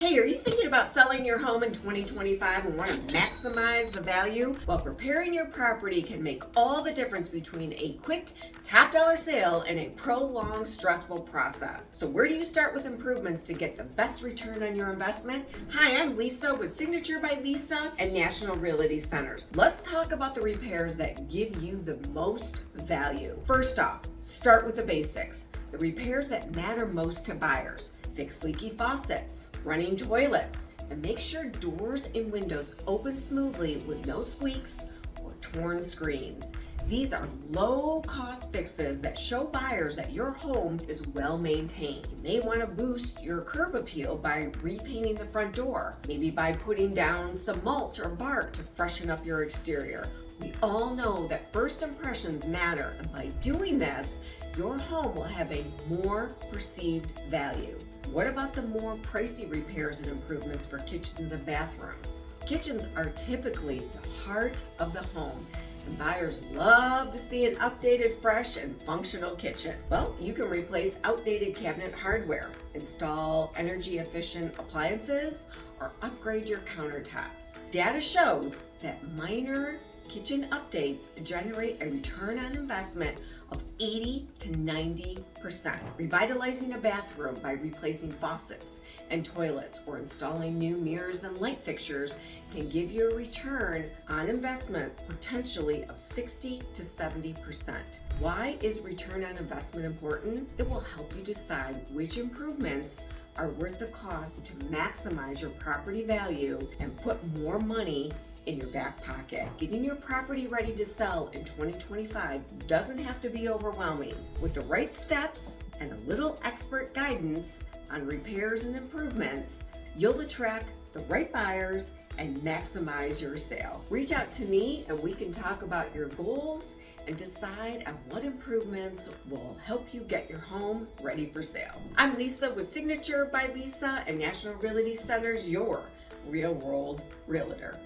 Hey, are you thinking about selling your home in 2025 and want to maximize the value? Well, preparing your property can make all the difference between a quick, top dollar sale and a prolonged, stressful process. So where do you start with improvements to get the best return on your investment? Hi, I'm Lisa with Signature by Lisa and National Realty Centers. Let's talk about the repairs that give you the most value. First off, start with the basics. The repairs that matter most to buyers. Fix leaky faucets, running toilets, and make sure doors and windows open smoothly with no squeaks or torn screens. These are low-cost fixes that show buyers that your home is well maintained. You may want to boost your curb appeal by repainting the front door, maybe by putting down some mulch or bark to freshen up your exterior. We all know that first impressions matter, and by doing this, your home will have a more perceived value. What about the more pricey repairs and improvements for kitchens and bathrooms? Kitchens are typically the heart of the home, and buyers love to see an updated, fresh, and functional kitchen. Well, you can replace outdated cabinet hardware, install energy-efficient appliances, or upgrade your countertops. Data shows that minor kitchen updates generate a return on investment of 80 to 90%. Revitalizing a bathroom by replacing faucets and toilets or installing new mirrors and light fixtures can give you a return on investment potentially of 60 to 70%. Why is return on investment important? It will help you decide which improvements are worth the cost to maximize your property value and put more money in your back pocket. Getting your property ready to sell in 2025 doesn't have to be overwhelming. With the right steps and a little expert guidance on repairs and improvements, you'll attract the right buyers and maximize your sale. Reach out to me and we can talk about your goals and decide on what improvements will help you get your home ready for sale. I'm Lisa with Signature by Lisa and National Realty Centers, your real world realtor.